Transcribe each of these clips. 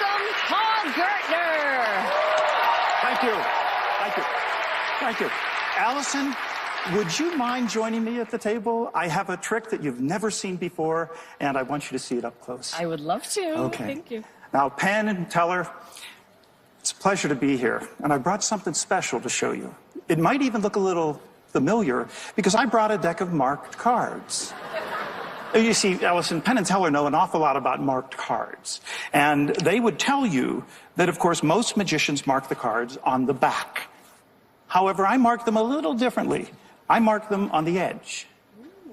welcome Paul Gertner. Thank you. Thank you. Thank you. Allison, would you mind joining me at the table? I have a trick that you've never seen before, and I want you to see it up close. I would love to. Okay. Thank you. Now, Penn and Teller, it's a pleasure to be here, and I brought something special to show you. It might even look a little familiar, because I brought a deck of marked cards. You see, Allison, Penn and Teller know an awful lot about marked cards. And they would tell you that, of course, most magicians mark the cards on the back. However, I mark them a little differently. I mark them on the edge.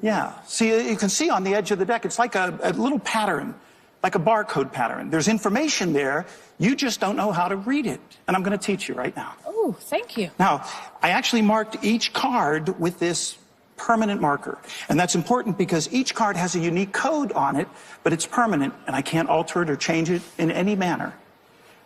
Yeah. See, you can see on the edge of the deck, it's like a little pattern, like a barcode pattern. There's information there. You just don't know how to read it. And I'm going to teach you right now. Oh, thank you. Now, I actually marked each card with this permanent marker. And that's important because each card has a unique code on it, but it's permanent, and I can't alter it or change it in any manner.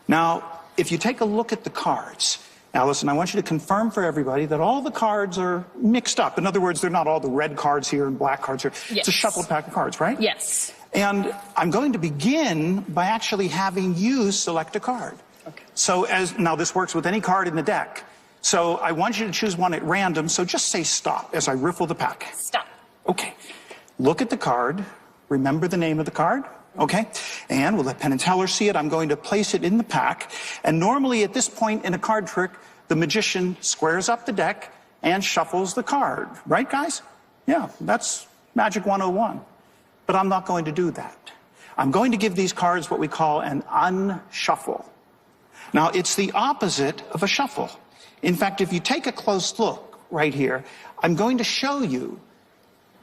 Now, if you take a look at the cards, Allison, I want you to confirm for everybody that all the cards are mixed up. In other words, they're not all the red cards here and black cards here. Yes. It's a shuffled pack of cards, right? Yes. And I'm going to begin by actually having you select a card. Okay. So now this works with any card in the deck. So I want you to choose one at random, so just say stop as I riffle the pack. Stop. Okay. Look at the card. Remember the name of the card. Okay. And we'll let Penn and Teller see it. I'm going to place it in the pack. And normally at this point in a card trick, the magician squares up the deck and shuffles the card. Right, guys? Yeah, that's Magic 101. But I'm not going to do that. I'm going to give these cards what we call an unshuffle. Now, it's the opposite of a shuffle. In fact, if you take a close look right here, I'm going to show you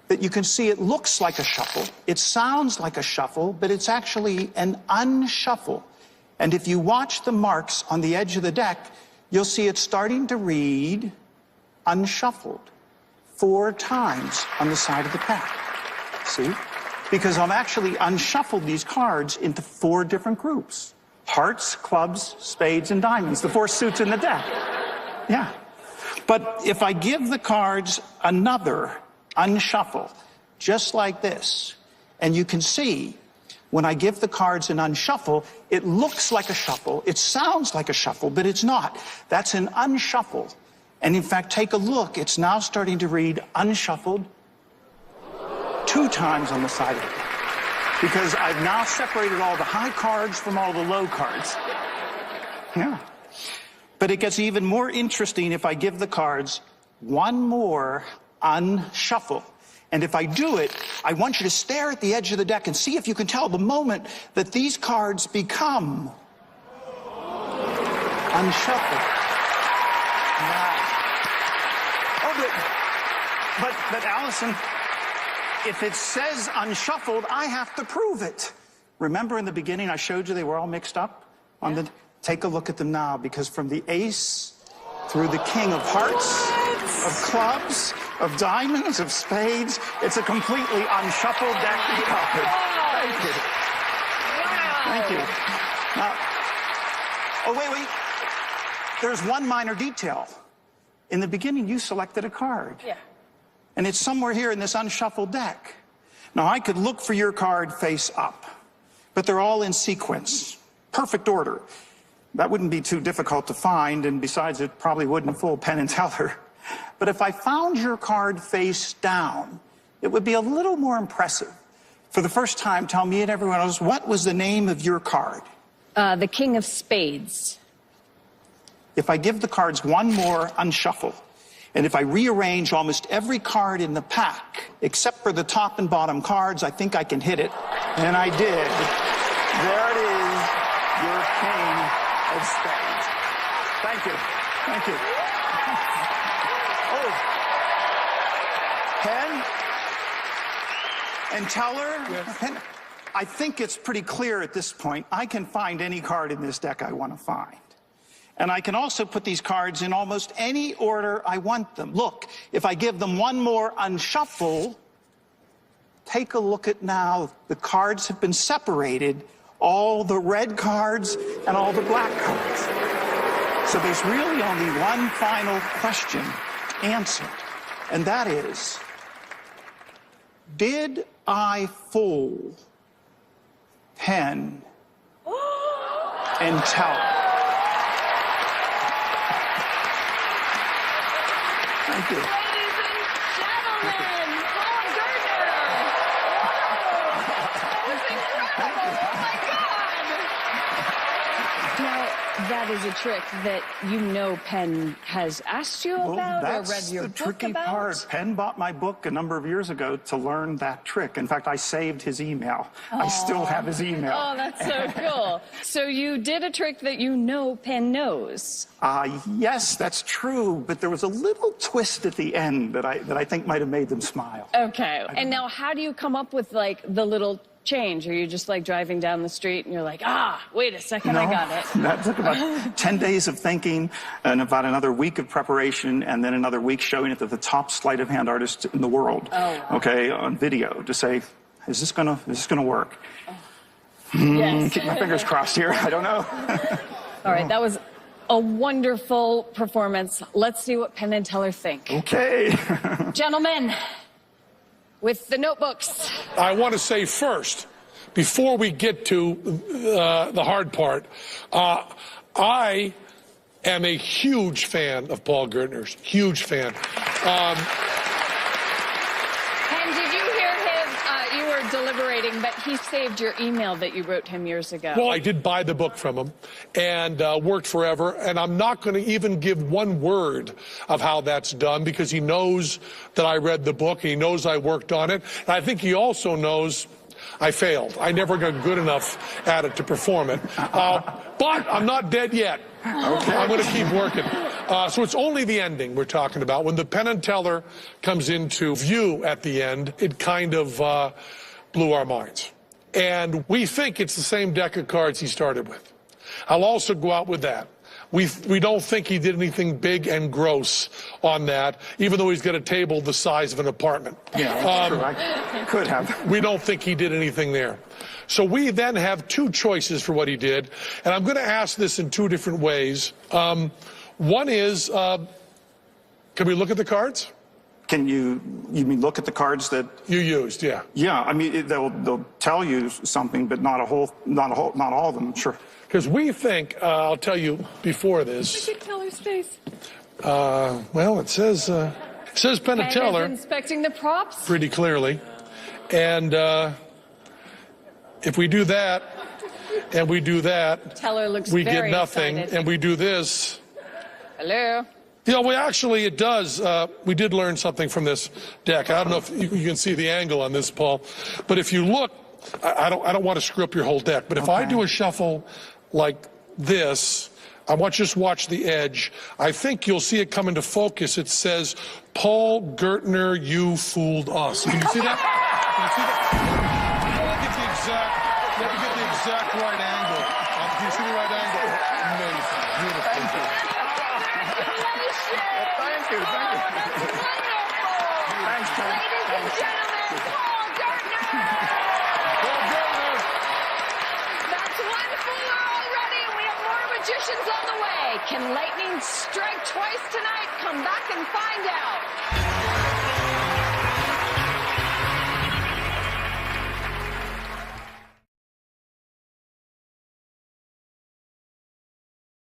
that you can see it looks like a shuffle, it sounds like a shuffle, but it's actually an unshuffle. And if you watch the marks on the edge of the deck, you'll see it's starting to read unshuffled 4 times on the side of the pack. See? Because I've actually unshuffled these cards into 4 different groups. Hearts, clubs, spades, and diamonds, the 4 suits in the deck. Yeah. But if I give the cards another unshuffle, just like this, and you can see when I give the cards an unshuffle, it looks like a shuffle, it sounds like a shuffle, but it's not. That's an unshuffle. And in fact, take a look, it's now starting to read unshuffled 2 times on the side of it. Because I've now separated all the high cards from all the low cards. Yeah. But it gets even more interesting if I give the cards one more unshuffle. And if I do it, I want you to stare at the edge of the deck and see if you can tell the moment that these cards become unshuffled. Wow. Oh, but Allison, if it says unshuffled, I have to prove it. Remember in the beginning I showed you they were all mixed up on the... Take a look at them now, because from the ace through the king of hearts, of clubs, of diamonds, of spades, it's a completely unshuffled deck of cards. Thank you. Wow. Thank you. Now, oh, wait. There's one minor detail. In the beginning, you selected a card. Yeah. And it's somewhere here in this unshuffled deck. Now, I could look for your card face up, but they're all in sequence. Perfect order. That wouldn't be too difficult to find, and besides, it probably wouldn't fool Penn and Teller. But if I found your card face down, it would be a little more impressive. For the first time, tell me and everyone else, what was the name of your card? The king of spades. If I give the cards one more unshuffle, and if I rearrange almost every card in the pack, except for the top and bottom cards, I think I can hit it. And I did. There it is, your king of spades. Thank you. Thank you. Oh. Penn and Teller? Yes. Penn, I think it's pretty clear at this point. I can find any card in this deck I want to find. And I can also put these cards in almost any order I want them. Look, if I give them one more unshuffle, take a look at now. The cards have been separated. All the red cards and all the black cards. So there's really only one final question answered, and that is, did I fool Penn and Teller. Thank you. Ladies and gentlemen, Paul Gertner. That was incredible. Oh my God. Now, that is a trick that you know Penn has asked you about or read your That's the book tricky about? part. Penn bought my book a number of years ago to learn that trick. In fact, I saved his email. I still have his email. Oh, that's so cool. So you did a trick that you know Penn knows. Yes, that's true, but there was a little twist at the end that I think might have made them smile. Okay. And now how do you come up with, like, the little change? Are you just, like, driving down the street and you're like, wait a second, I got it? That took about 10 days of thinking and about another week of preparation and then another week showing it to the top sleight of hand artist in the world, okay, on video to say, is this gonna work? Yes. Keep my fingers crossed here. I don't know. All right, that was a wonderful performance. Let's see what Penn and Teller think. Okay. Gentlemen, with the notebooks. I want to say first, before we get to the hard part, I am a huge fan of Paul Gertner's. Huge fan. And did you hear him? You were deliberating, but he saved your email that you wrote him years ago. Well, I did buy the book from him and worked forever, and I'm not going to even give one word of how that's done because he knows that I read the book. He knows I worked on it. And I think he also knows I failed. I never got good enough at it to perform it. But I'm not dead yet. Okay. I'm going to keep working. So it's only the ending we're talking about. When the Penn and Teller comes into view at the end, it kind of blew our minds. And we think it's the same deck of cards he started with. I'll also go out with that. We don't think he did anything big and gross on that, even though he's got a table the size of an apartment. Yeah, that's true. I could have. We don't think he did anything there. So we then have two choices for what he did, and I'm going to ask this in two different ways. One is, can we look at the cards? Can you mean look at the cards that you used? Yeah. Yeah, I mean they'll tell you something, but not all of them. Sure. Because we think, I'll tell you before this. Look at Teller's face. Well, it says Penn and Teller. Inspecting the props. Pretty clearly. And if we do that, and we do that, Teller looks we very get nothing, excited. and we do this. Hello. Yeah, well, actually, it does. We did learn something from this deck. I don't know if you can see the angle on this, Paul, but if you look, I don't want to screw up your whole deck, but if I do a shuffle like this, I want you to just watch the edge. I think you'll see it come into focus. It says, Paul Gertner, you fooled us. Can you see that? Can you see that? Let me get the exact right angle. Can you see the right angle? Amazing. Beautiful. Thank you. Thank you. Thank you. Thanks, Tom. Ladies and gentlemen, Paul Gertner. Paul Gertner. That's one fooler already, and we have more magicians on the way. Can lightning strike twice tonight? Come back and find out.